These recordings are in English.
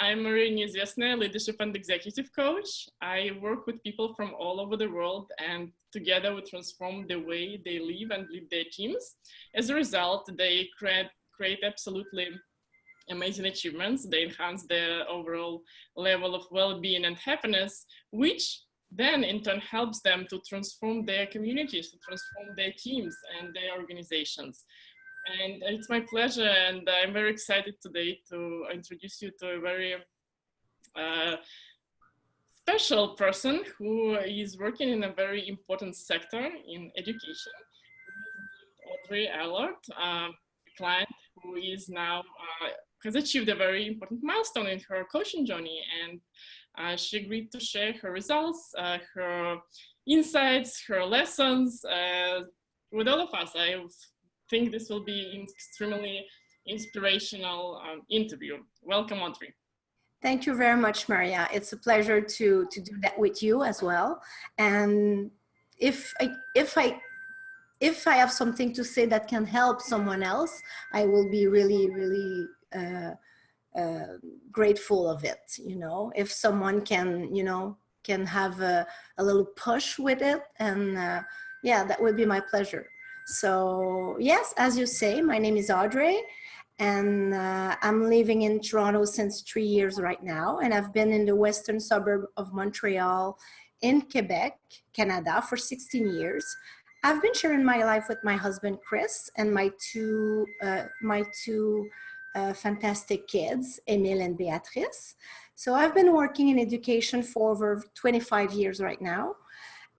I'm Maria Neizvestnaya, leadership and executive coach. I work with people from all over the world, and together we transform the way they live and lead their teams. As a result, they create absolutely amazing achievements. They enhance their overall level of well-being and happiness, which then in turn helps them to transform their communities, to transform their teams and their organizations. And it's my pleasure, and I'm very excited today to introduce you to a very special person who is working in a very important sector in education. Audrey Allard, a client who is now has achieved a very important milestone in her coaching journey, and she agreed to share her results, her insights, her lessons with all of us. I think this will be an extremely inspirational interview. Welcome, Audrey. Thank you very much, Maria. It's a pleasure to do that with you as well. And if I have something to say that can help someone else, I will be really, really grateful of it. You know, if someone can, you know, can have a little push with it, and yeah, that would be my pleasure. So yes, as you say, my name is Audrey, and I'm living in Toronto since 3 years right now, and I've been in the western suburb of Montreal in Quebec, Canada for 16 years. I've been sharing my life with my husband, Chris, and my two fantastic kids, Emile and Beatrice. So I've been working in education for over 25 years right now.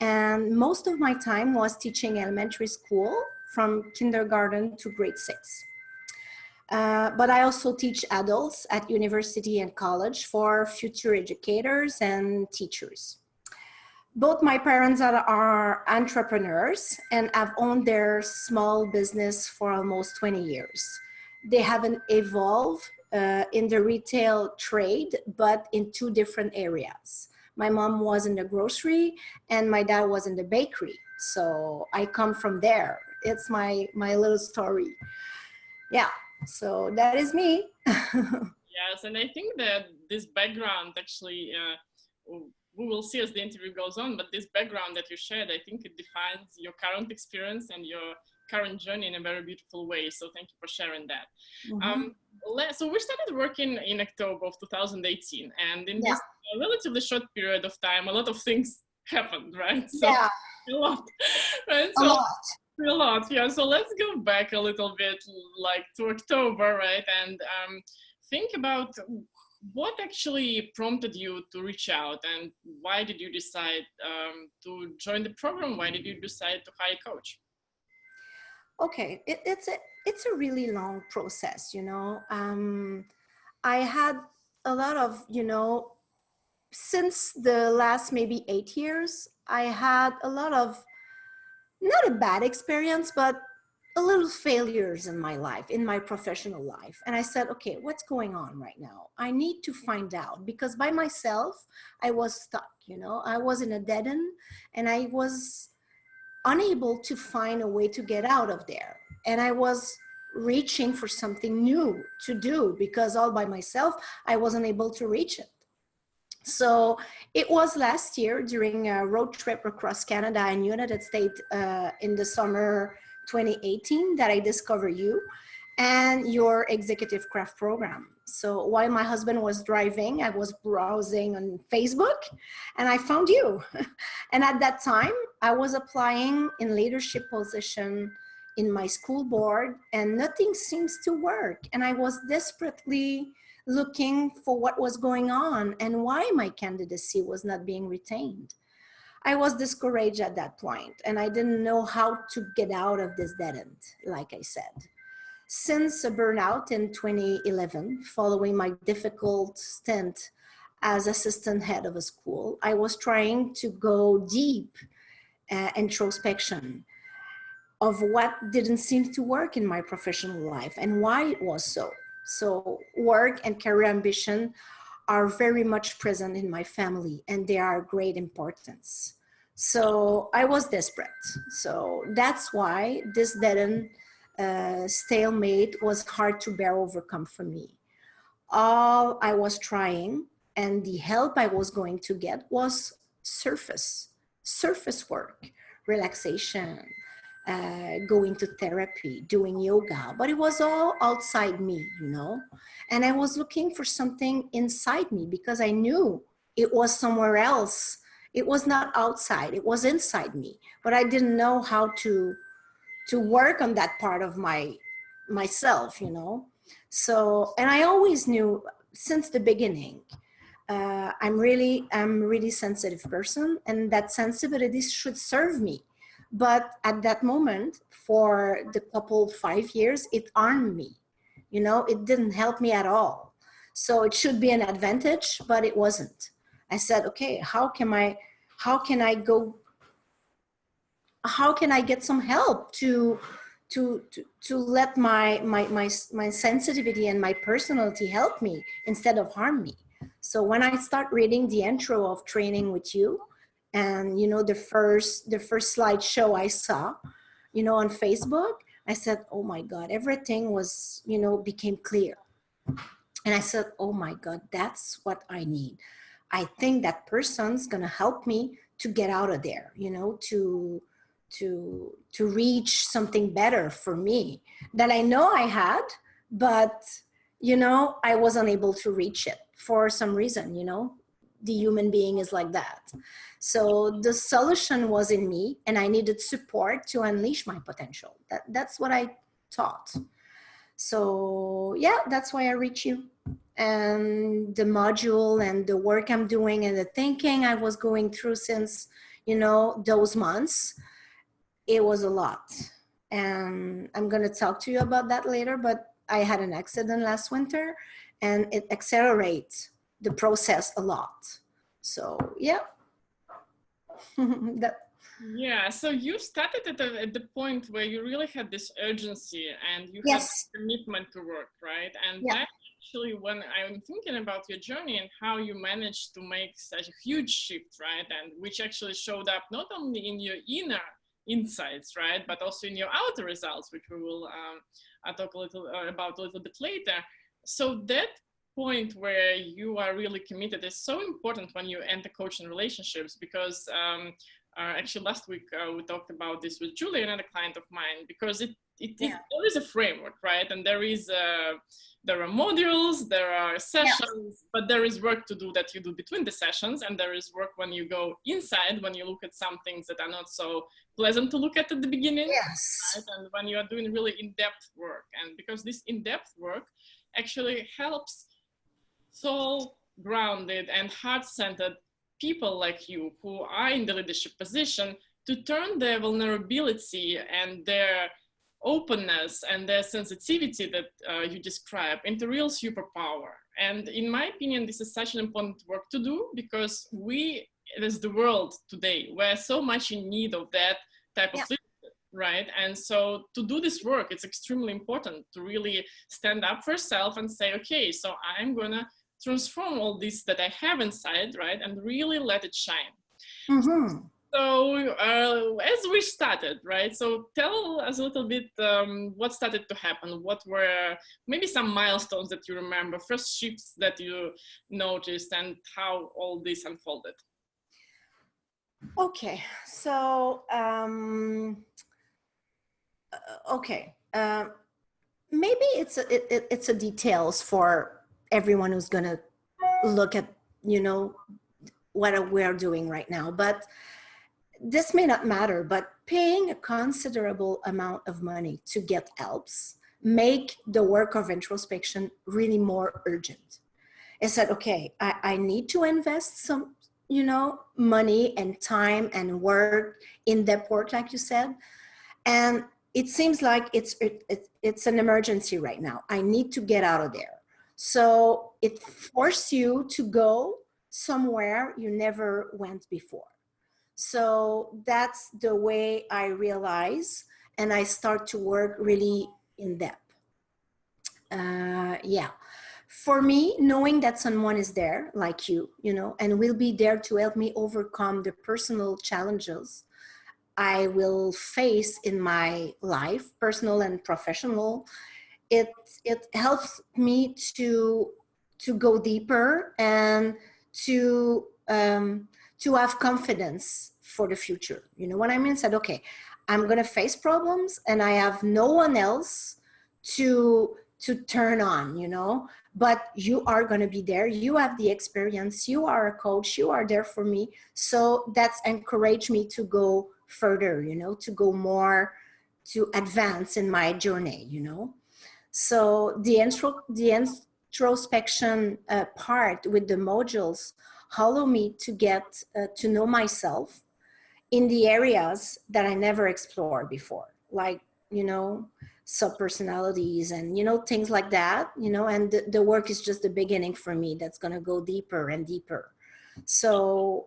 And most of my time was teaching elementary school from kindergarten to grade 6. But I also teach adults at university and college for future educators and teachers. Both my parents are entrepreneurs and have owned their small business for almost 20 years. They haven't evolved in the retail trade, but in 2 different areas. My mom was in the grocery and my dad was in the bakery. So I come from there. It's my little story. Yeah, so that is me. Yes, and I think that this background actually, we will see as the interview goes on, but this background that you shared, I think it defines your current experience and your current journey in a very beautiful way. So thank you for sharing that. Mm-hmm. So we started working in October of 2018, and in this relatively short period of time, a lot of things happened, right? So, yeah, a lot, right? So, a lot, yeah. So let's go back a little bit, like to October, right? And think about what actually prompted you to reach out, and why did you decide to join the program? Why did you decide to hire a coach? Okay, it's a really long process, you know. I had a lot of, you know, since the last maybe 8 years, I had a lot of, not a bad experience, but a little failures in my life, in my professional life. And I said, okay, what's going on right now? I need to find out, because by myself, I was stuck, you know, I was in a dead end and I was unable to find a way to get out of there. And I was reaching for something new to do, because all by myself, I wasn't able to reach it. So it was last year during a road trip across Canada and United States in the summer 2018 that I discovered you and your executive craft program. So while my husband was driving, I was browsing on Facebook and I found you. And at that time, I was applying in leadership position in my school board and nothing seems to work. And I was desperately looking for what was going on and why my candidacy was not being retained. I was discouraged at that point and I didn't know how to get out of this dead end, like I said. Since a burnout in 2011, following my difficult stint as assistant head of a school, I was trying to go deep introspection of what didn't seem to work in my professional life and why it was so. So work and career ambition are very much present in my family and they are great importance. So I was desperate. So that's why this dead end stalemate was hard to bear overcome for me. all I was trying and the help I was going to get was surface work, relaxation, going to therapy, doing yoga, but it was all outside me, you know? And I was looking for something inside me because I knew it was somewhere else. It was not outside, it was inside me, but I didn't know how to work on that part of myself, you know? So, and I always knew since the beginning, I'm really sensitive person, and that sensibility should serve me. But at that moment, for the couple 5 years, it harmed me. You know, it didn't help me at all. So it should be an advantage, but it wasn't. I said, okay, how can I go, how can I get some help to let my sensitivity and my personality help me instead of harm me? So when I start reading the intro of Training with You, and you know, the first slideshow I saw, you know, on Facebook, I said, oh my God, everything was, you know, became clear. And I said, oh my God, that's what I need. I think that person's gonna help me to get out of there, you know, to reach something better for me that I know I had, but you know, I was unable to reach it for some reason, you know. The human being is like that. So the solution was in me, and I needed support to unleash my potential. That's what I taught. So yeah, that's why I reach you. And the module and the work I'm doing and the thinking I was going through since, you know, those months, it was a lot. And I'm going to talk to you about that later, but I had an accident last winter and it accelerates the process a lot. So yeah. Yeah, so you started at the point where you really had this urgency and you had Yes. commitment to work, right? And Yeah. that actually, when I'm thinking about your journey and how you managed to make such a huge shift, right? And which actually showed up not only in your inner insights, right, but also in your outer results, which we will talk a little about a little bit later. So that point where you are really committed is so important when you enter coaching relationships, because actually last week we talked about this with Julie, another client of mine, because there is a framework, right? And there are modules, there are sessions, but there is work to do that you do between the sessions, and there is work when you go inside, when you look at some things that are not so pleasant to look at the beginning, right? And when you are doing really in-depth work. And because this in-depth work actually helps soul grounded and heart-centered people like you who are in the leadership position to turn their vulnerability and their openness and their sensitivity that you describe into real superpower. And in my opinion, this is such an important work to do, because we, as the world today, we're so much in need of that type of leadership, right? And so to do this work, it's extremely important to really stand up for yourself and say, okay, so I'm gonna transform all this that I have inside, right? And really let it shine. Mm-hmm. So as we started, right? So tell us a little bit what started to happen. What were maybe some milestones that you remember, first shifts that you noticed, and how all this unfolded? Okay, so maybe it's a details for everyone who's gonna look at, you know, what we're doing right now, but this may not matter. But paying a considerable amount of money to get helps make the work of introspection really more urgent. I said, okay, I need to invest some, you know, money and time and work, in-depth work, like you said. And it seems like it's an emergency right now. I need to get out of there. So it forces you to go somewhere you never went before. So that's the way I realize, and I start to work really in depth. Yeah. For me, knowing that someone is there like you know, and will be there to help me overcome the personal challenges I will face in my life, personal and professional, it helps me to go deeper and to have confidence for the future. You know what I mean? Said, okay, I'm going to face problems and I have no one else to turn on, you know, but you are going to be there. You have the experience. You are a coach. You are there for me. So that's encouraged me to go further, you know, to go more, to advance in my journey, you know. So the introspection part with the modules allow me to get to know myself in the areas that I never explored before, like, you know, subpersonalities and, you know, things like that, you know, and the work is just the beginning for me. That's going to go deeper and deeper. So,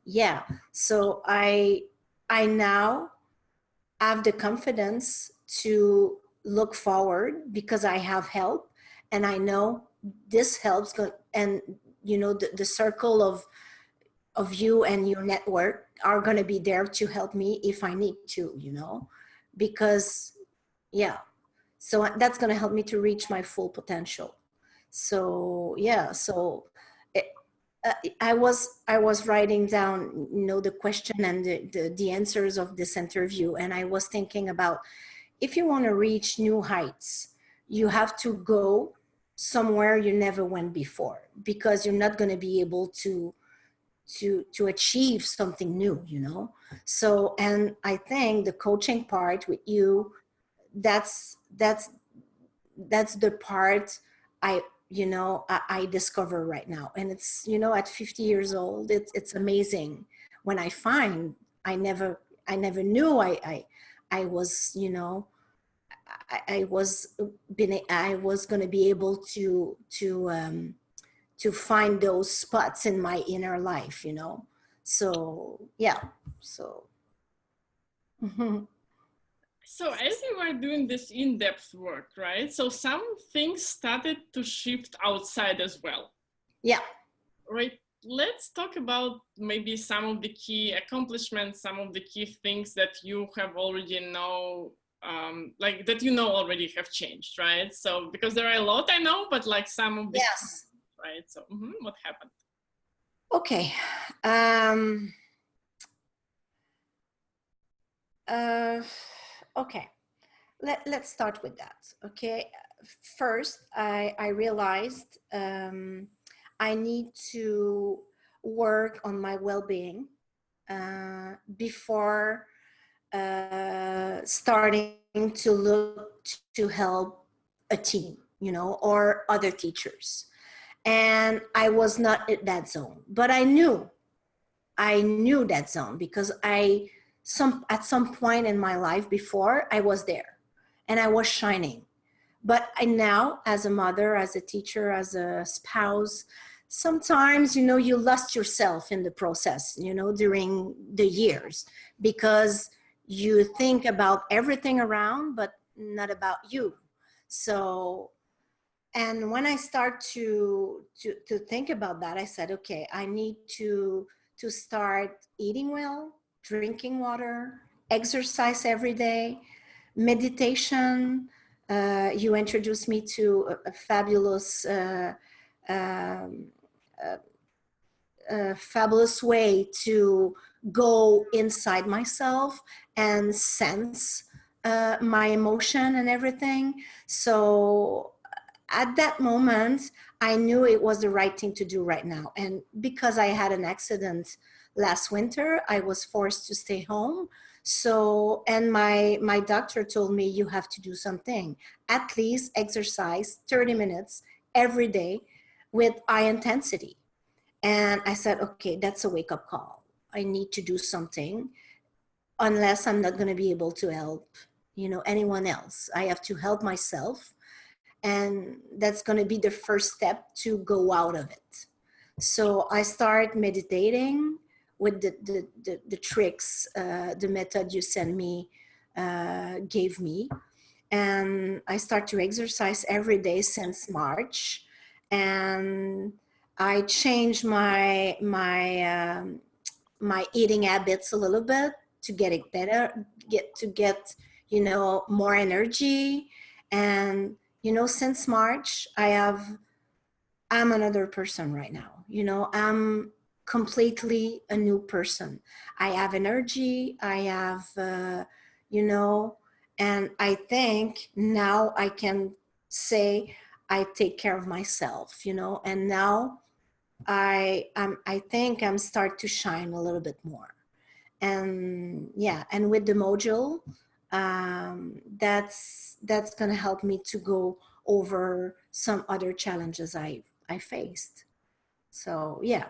yeah, so I now have the confidence to look forward because I have help and I know this helps. And, you know, the circle of you and your network are going to be there to help me if I need to, you know, because yeah, so that's going to help me to reach my full potential. So yeah, so it, I was writing down, you know, the question and the answers of this interview, and I was thinking about, if you want to reach new heights, you have to go somewhere you never went before, because you're not going to be able to achieve something new, you know. So, and I think the coaching part with you, that's the part I discover right now. And it's, you know, at 50 years old, it's amazing when I find I never knew I was, you know, I was going to be able to find those spots in my inner life, you know. So yeah, so So as you are doing this in-depth work, right? So some things started to shift outside as well. Yeah. Right. Let's talk about maybe some of the key accomplishments, some of the key things that you have already know, like that, you know, already have changed, right? So, because there are a lot I know, but like some of the Yes. right? So what happened? Okay. Okay. Let's start with that. Okay. First, I realized I need to work on my well-being before starting to look to help a team, you know, or other teachers. And I was not in that zone, but I knew that zone because at some point in my life before, I was there and I was shining. But I now, as a mother, as a teacher, as a spouse, sometimes, you know, you lost yourself in the process, you know, during the years, because you think about everything around, but not about you. So, and when I start to think about that, I said, okay, I need to start eating well, drinking water, exercise every day, meditation. You introduced me to a fabulous um, fabulous way to go inside myself and sense my emotion and everything. So at that moment, I knew it was the right thing to do right now. And because I had an accident last winter, I was forced to stay home. So, and my doctor told me, you have to do something, at least exercise 30 minutes every day with high intensity. And I said, okay, that's a wake-up call. I need to do something, unless I'm not going to be able to help, you know, anyone else. I have to help myself. And that's going to be the first step to go out of it. So I start meditating with the tricks, the method you sent me, gave me. And I start to exercise every day since March. And I changed my eating habits a little bit to get it better, get you know, more energy. And you know, since March, I have I'm another person right now. You know, I'm completely a new person. I have energy. I have, you know, and I think now I can say I take care of myself, you know, and now I think I'm start to shine a little bit more. And yeah, and with the module, that's going to help me to go over some other challenges I faced. So yeah.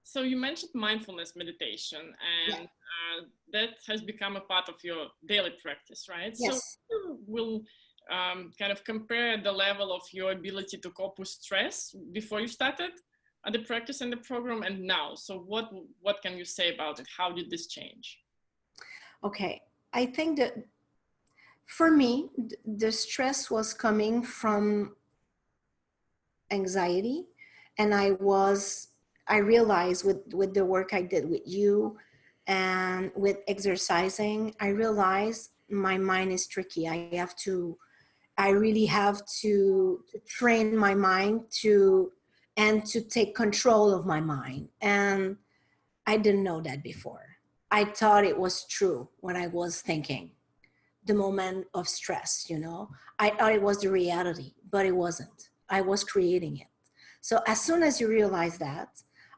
So you mentioned mindfulness meditation, Yeah. and that has become a part of your daily practice, right? So Yes. you will kind of compare the level of your ability to cope with stress before you started the practice and the program and now. So what can you say about it? How did this change? Okay. I think that for me, the stress was coming from anxiety, and I realized with the work I did with you and with exercising, I realized my mind is tricky. I really have to train my mind to take control of my mind. And I didn't know that before. I thought it was true when I was thinking the moment of stress, you know. I thought it was the reality, but it wasn't. I was creating it. So as soon as you realize that,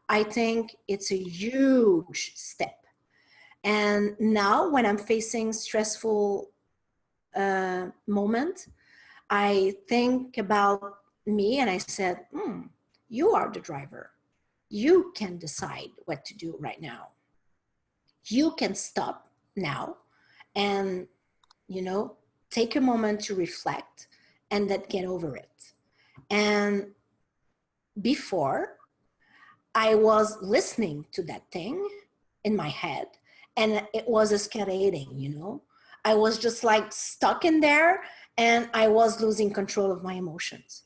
I think it's a huge step. And now when I'm facing stressful moment, I think about me and I said, you are the driver. You can decide what to do right now. You can stop now and, you know, take a moment to reflect and then get over it. And before, I was listening to that thing in my head and it was escalating, you know. I was just like stuck in there and I was losing control of my emotions.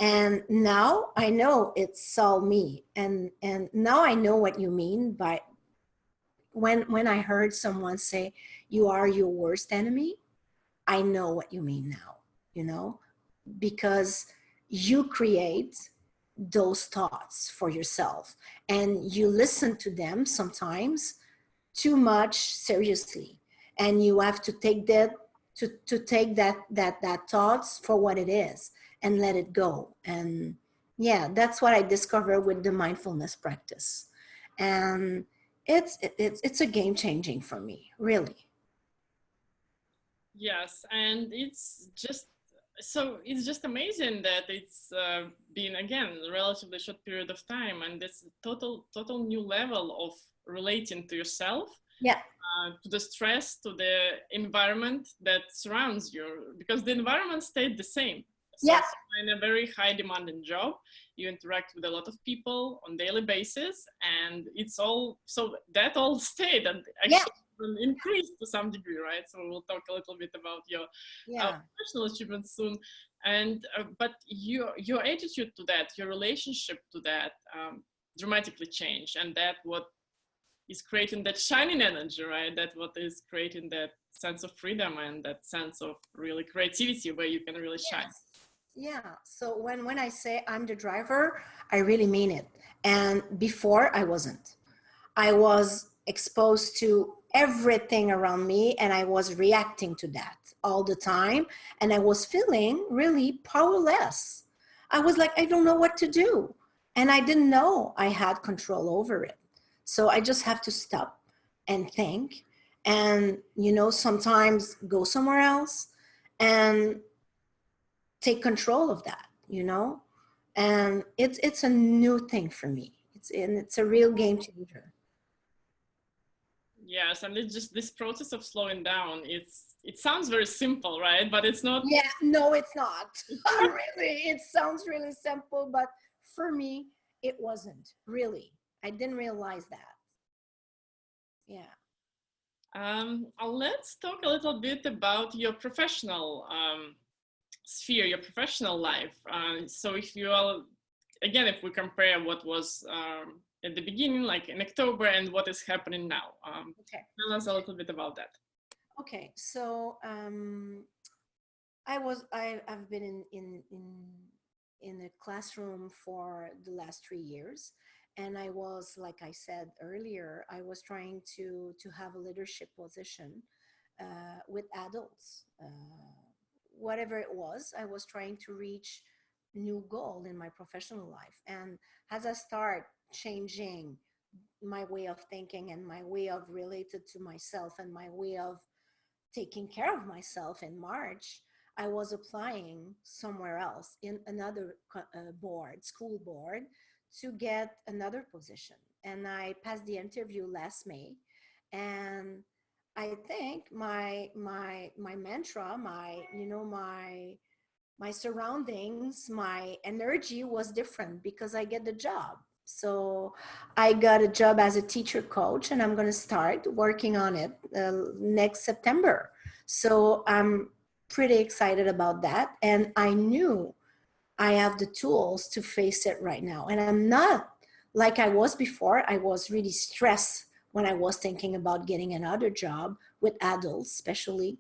And now I know it's all me. And now I know what you mean by when I heard someone say, you are your worst enemy, I know what you mean now, you know, because you create those thoughts for yourself and you listen to them sometimes too much seriously, and you have to take to take that thoughts for what it is and let it go. And yeah, that's what I discovered with the mindfulness practice. And it's a game changing for me, really. Yes, and it's just amazing that it's been again a relatively short period of time, and this total new level of relating to yourself, Yeah. to the stress, to the environment that surrounds you, because the environment stayed the same. So Yeah. in a very high demanding job, you interact with a lot of people on daily basis, and it's all so that all stayed and Yeah. actually increased to some degree, right? So we'll talk a little bit about your Yeah. professional achievements soon, and but your attitude to that, your relationship to that, dramatically changed, and that what is creating that shining energy, right? That what is creating that sense of freedom and that sense of really creativity where you can really shine. Yes. Yeah. So when I say I'm the driver, I really mean it. And before I wasn't. I was exposed to everything around me and I was reacting to that all the time. And I was feeling really powerless. I was like, I don't know what to do. And I didn't know I had control over it. So I just have to stop and think and, you know, sometimes go somewhere else and take control of that, you know. And it's a new thing for me. It's a real game changer. Yes, and it's just this process of slowing down. It sounds very simple, right? But it's not. Yeah, no, it's not. Really, it sounds really simple, but for me, it wasn't really. I didn't realize that. Yeah. Let's talk a little bit about your professional sphere, your professional life. So if you all, again, if we compare what was at the beginning, like in October, and what is happening now, Okay. tell us a little bit about that. Okay. So I've been in in a classroom for the last 3 years. And I was, like I said earlier, I was trying to have a leadership position with adults. Whatever it was, I was trying to reach new goal in my professional life. And as I start changing my way of thinking and my way of related to myself and my way of taking care of myself in March, I was applying somewhere else in another board, school board, to get another position. And I passed the interview last May. And I think my mantra, my surroundings, my energy was different because I get the job. So I got a job as a teacher coach, and I'm going to start working on it next September. So I'm pretty excited about that. And I knew I have the tools to face it right now. And I'm not like I was before. I was really stressed when I was thinking about getting another job with adults, especially.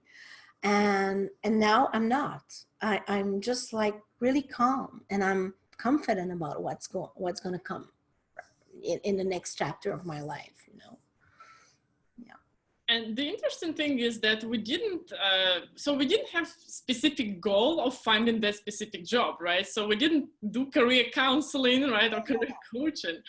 And now I'm not. I'm just like really calm, and I'm confident about what's going to come in the next chapter of my life, you know. Yeah. And the interesting thing is that we didn't have specific goal of finding that specific job, right? So we didn't do career counseling, right, or career coaching.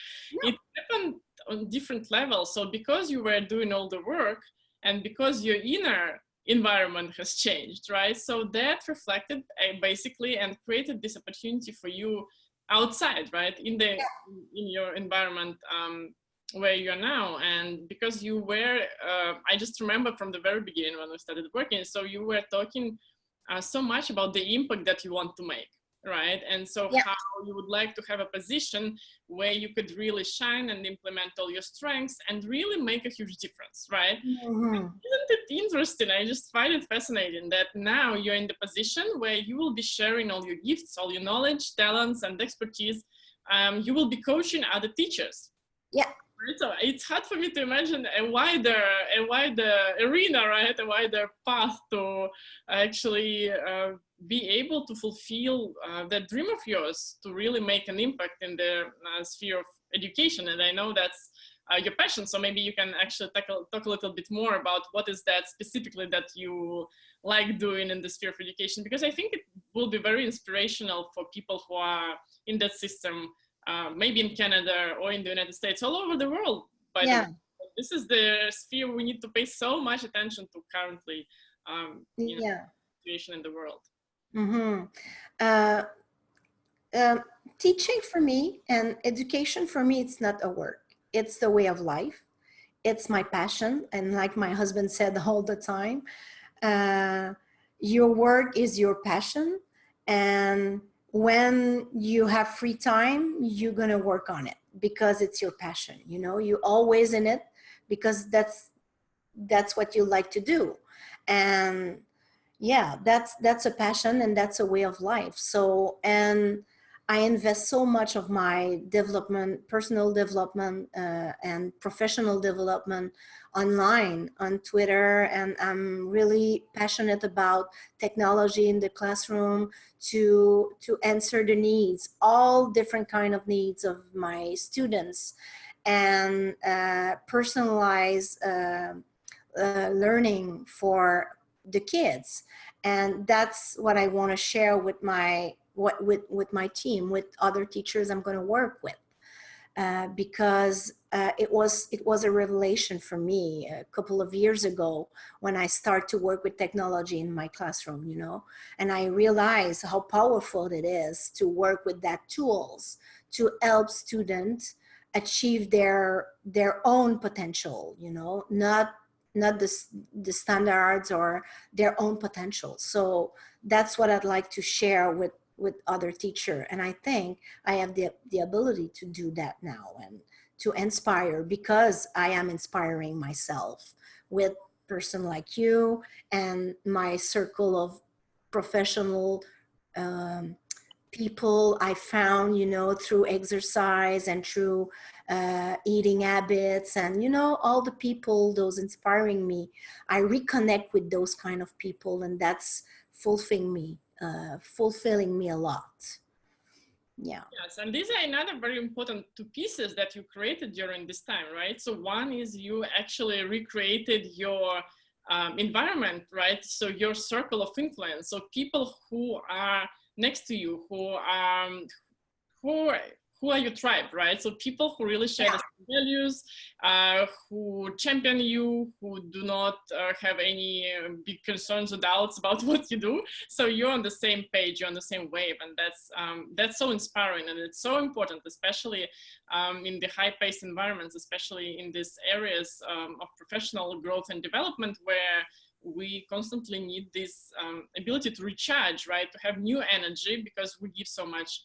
No. It happened on different levels. So because you were doing all the work, and because your inner environment has changed, right? So that reflected basically and created this opportunity for you outside, right, in your environment where you are now. And because you were, I just remember from the very beginning when we started working, so you were talking so much about the impact that you want to make, right? And so how you would like to have a position where you could really shine and implement all your strengths and really make a huge difference, right? Mm-hmm. Isn't it interesting? I just find it fascinating that now you're in the position where you will be sharing all your gifts, all your knowledge, talents, and expertise. You will be coaching other teachers. Yeah. Right? So it's hard for me to imagine a wider arena, right? A wider path to actually be able to fulfill that dream of yours, to really make an impact in the sphere of education. And I know that's your passion. So maybe you can actually talk a little bit more about what is that specifically that you like doing in the sphere of education, because I think it will be very inspirational for people who are in that system. Maybe in Canada or in the United States, all over the world, by the way. This is the sphere we need to pay so much attention to currently, situation in the world. Mm-hmm. Teaching for me and education for me, it's not a work. It's the way of life. It's my passion. And like my husband said all the time, your work is your passion. And when you have free time, you're going to work on it because it's your passion. You know, you're always in it because that's what you like to do. And yeah, that's a passion, and that's a way of life. So, and I invest so much of my development, personal development, and professional development online on Twitter. And I'm really passionate about technology in the classroom to answer the needs, all different kind of needs of my students, and personalize learning for the kids. And that's what I want to share with my with my team, with other teachers I'm going to work with, because it was a revelation for me a couple of years ago when I started to work with technology in my classroom, you know, and I realized how powerful it is to work with that tools to help students achieve their own potential, you know, not the standards or their own potential. So that's what I'd like to share with other teacher. And I think I have the ability to do that now and to inspire, because I am inspiring myself with person like you and my circle of professional people I found, you know, through exercise and through eating habits, and, you know, all the people, those inspiring me. I reconnect with those kind of people, and that's fulfilling me a lot. Yeah. Yes, and these are another very important two pieces that you created during this time, right? So one is you actually recreated your environment, right? So your circle of influence, so people who are next to you, who who are your tribe, right? So people who really share the same values, who champion you, who do not have any big concerns or doubts about what you do. So you're on the same page, you're on the same wave, and that's so inspiring, and it's so important, especially in the high-paced environments, especially in these areas of professional growth and development, where we constantly need this ability to recharge, right? To have new energy, because we give so much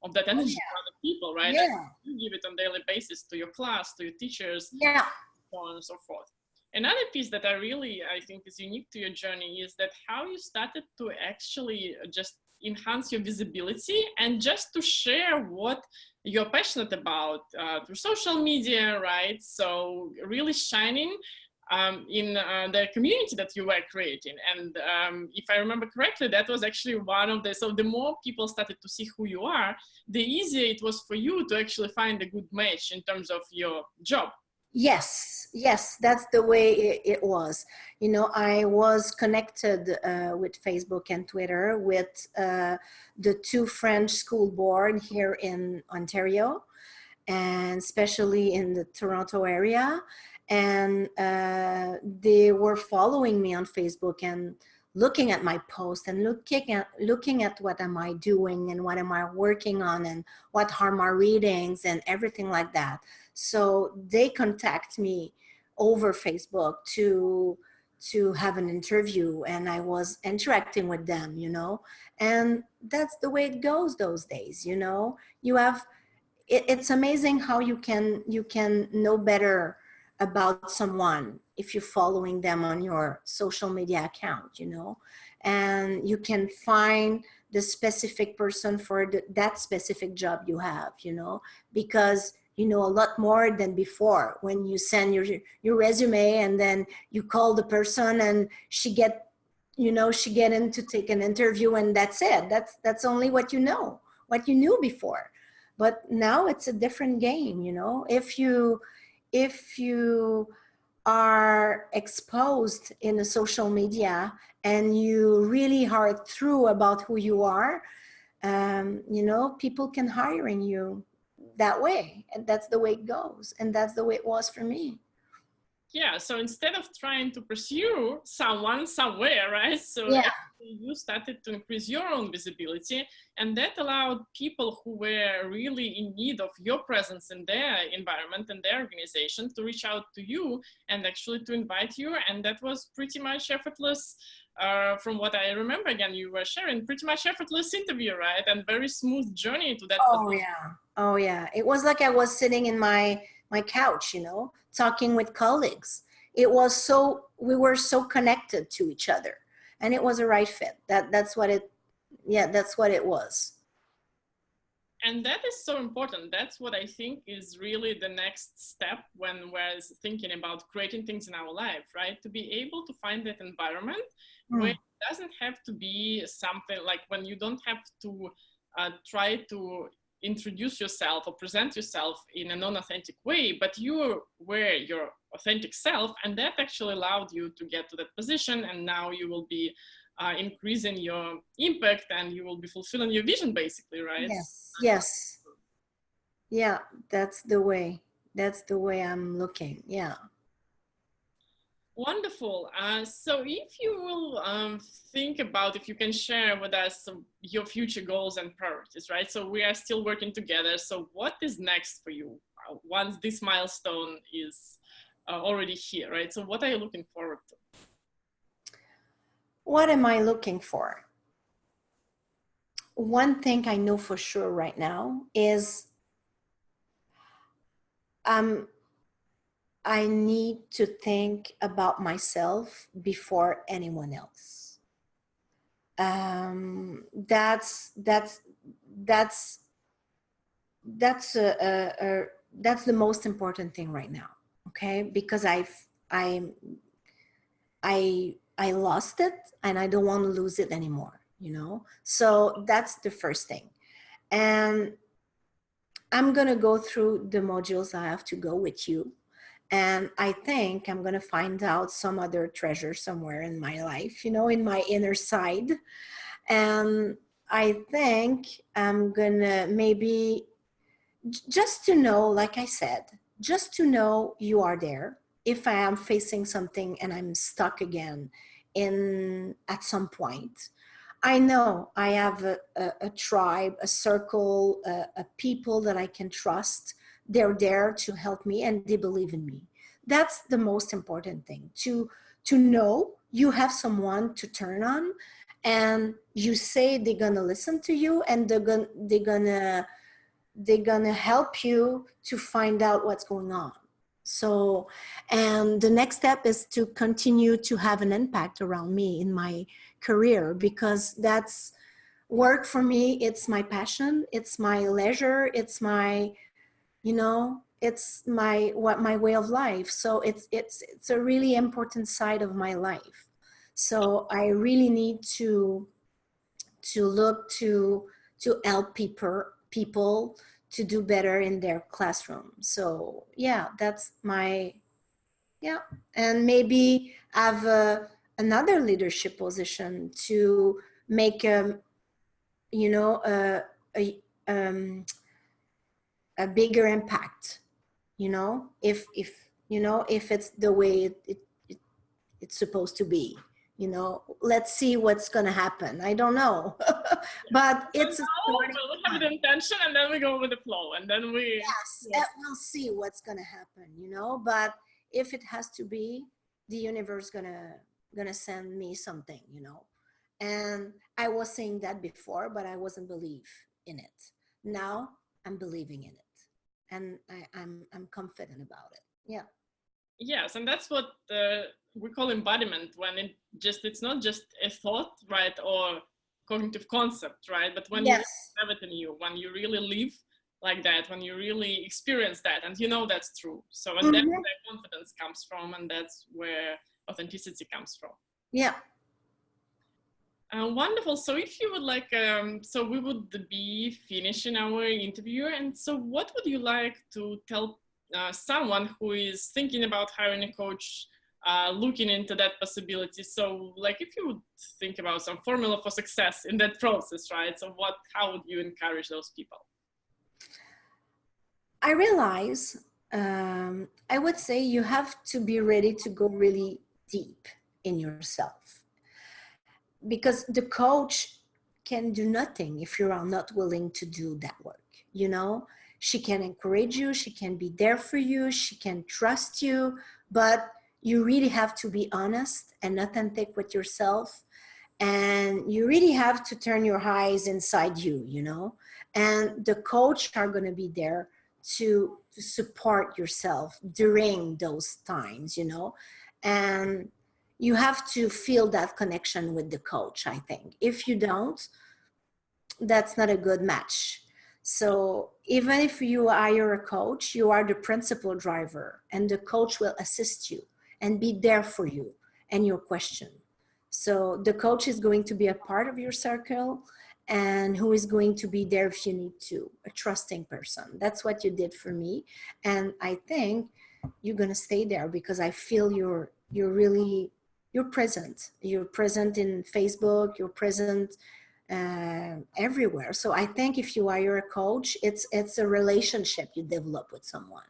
of that energy to other people, right? Yeah. And you give it on a daily basis to your class, to your teachers, Yeah. so on and so forth. Another piece that I think is unique to your journey is that how you started to actually just enhance your visibility and just to share what you're passionate about through social media, right? So really shining in the community that you were creating. And if I remember correctly, that was actually one of so the more people started to see who you are, the easier it was for you to actually find a good match in terms of your job. Yes, yes, that's the way it was. You know, I was connected with Facebook and Twitter with the two French school board here in Ontario, and especially in the Toronto area. And they were following me on Facebook and looking at my post and looking at what am I doing and what am I working on and what are my readings and everything like that. So they contact me over Facebook to have an interview, and I was interacting with them, you know, and that's the way it goes those days, you know. You have it's amazing how you can know better about someone if you're following them on your social media account, you know, and you can find the specific person for that specific job you have, you know, because you know a lot more than before when you send your resume and then you call the person and she get, you know, she get in to take an interview and that's it. That's only what you know, what you knew before. But now it's a different game, you know. If you are exposed in the social media and you really are true about who you are, you know, people can hiring you that way, and that's the way it goes, and that's the way it was for me. Yeah, so instead of trying to pursue someone somewhere, right? So Yeah. actually you started to increase your own visibility, and that allowed people who were really in need of your presence in their environment and their organization to reach out to you and actually to invite you. And that was pretty much effortless. From what I remember, again, you were sharing pretty much effortless interview, right? And very smooth journey to that Oh position. yeah. Oh yeah. It was like I was sitting in my couch, you know, talking with colleagues. It was so, we were so connected to each other, and it was a right fit. That's what it, yeah, that's what it was. And that is so important. That's what I think is really the next step when we're thinking about creating things in our life, right? To be able to find that environment where Mm. it doesn't have to be something like when you don't have to try to introduce yourself or present yourself in a non-authentic way, but you were your authentic self, and that actually allowed you to get to that position, and now you will be increasing your impact and you will be fulfilling your vision basically, right? Yes. Yes. Yeah, that's the way. That's the way I'm looking. Yeah. Wonderful. So if you will think about, if you can share with us your future goals and priorities, right? So we are still working together. So what is next for you once this milestone is already here, right? So what are you looking forward to? What am I looking for? One thing I know for sure right now is um, I need to think about myself before anyone else. That's that's that's the most important thing right now. Okay, because I lost it and I don't want to lose it anymore. You know, so that's the first thing. And I'm going to go through the modules I have to go with you. And I think I'm going to find out some other treasure somewhere in my life, in my inner side. And I think I'm going to maybe just to know, like I said, just to know you are there. If I am facing something and I'm stuck again at some point, I know I have a tribe, a circle, a people that I can trust. They're there to help me and they believe in me. That's the most important thing, to know you have someone to turn on, and you say they're gonna listen to you, and they're gonna help you to find out what's going on. So, and the next step is to continue to have an impact around me in my career, because that's work for me. It's my passion, it's my leisure, it's my, it's my way of life. So it's a really important side of my life. So I really need to look to help people to do better in their classroom. So yeah, that's my, yeah. And maybe have another leadership position to make you know a, a, um, a bigger impact, if if it's the way it's supposed to be. Let's see what's gonna happen. I don't know. But it's a starting we have point. the intention, and then we go with the flow, and then we Yes, we'll see what's gonna happen, but if it has to be, the universe gonna send me something, and I was saying that before, but I wasn't believe in it. Now I'm believing in it, and I'm confident about it. Yeah. Yes, and that's what we call embodiment, when it's not just a thought, right, or cognitive concept, right, but when you Yes. have it in you, when you really live like that, when you really experience that, and that's true. So, and that's where confidence comes from, and that's where authenticity comes from. Yeah. Wonderful. So if you would like, so we would be finishing our interview. And so what would you like to tell someone who is thinking about hiring a coach, looking into that possibility? So like, if you would think about some formula for success in that process, right? So how would you encourage those people? I realize, I would say you have to be ready to go really deep in yourself, because the coach can do nothing if you are not willing to do that work. She can encourage you, she can be there for you, she can trust you, but you really have to be honest and authentic with yourself, and you really have to turn your eyes inside you, and the coach are going to be there to support yourself during those times, and you have to feel that connection with the coach. I think if you don't, that's not a good match. So even if you hire a coach, you are the principal driver, and the coach will assist you and be there for you and your question. So the coach is going to be a part of your circle, and who is going to be there if you need to, a trusting person. That's what you did for me. And I think you're going to stay there, because I feel you're present. You're present in Facebook, you're present everywhere. So I think if you hire a coach, it's a relationship you develop with someone.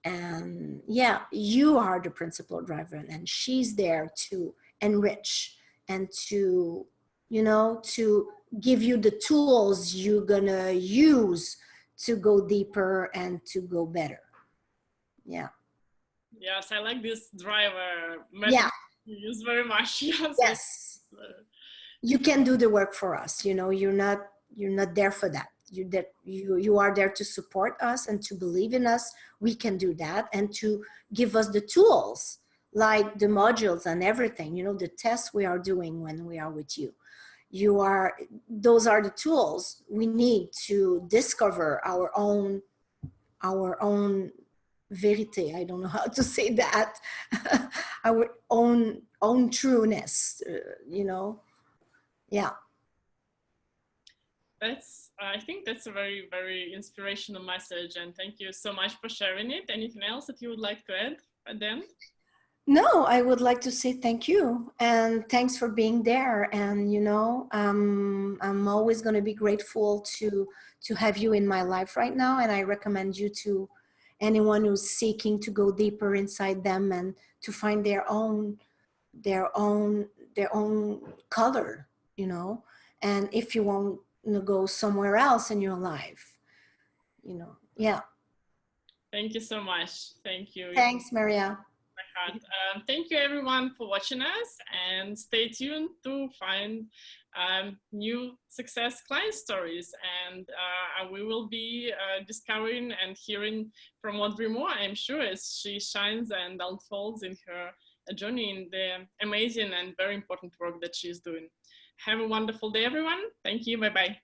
And yeah, you are the principal driver, and she's there to enrich and to to give you the tools you're gonna use to go deeper and to go better. Yeah. Yes, I like this driver method. Yeah. You use very much. Yes. You can do the work for us. You're not there for that. You are there to support us and to believe in us. We can do that, and to give us the tools, like the modules and everything, the tests we are doing when we are with you. Those are the tools we need to discover our own verite. I don't know how to say that. Our own trueness, Yeah. That's I think that's a very, very inspirational message, and thank you so much for sharing it. Anything else that you would like to add at the end? No, I would like to say thank you and thanks for being there. And I'm always going to be grateful to have you in my life right now. And I recommend you to anyone who's seeking to go deeper inside them and to find their own their own color. And if you want to go somewhere else in your life, yeah. Thank you so much. Thank you. Thanks, Maria. Thank you everyone for watching us, and stay tuned to find new success client stories, and we will be discovering and hearing from Audrey more, I'm sure, as she shines and unfolds in her journey in the amazing and very important work that she's doing. Have a wonderful day, everyone. Thank you. Bye-bye.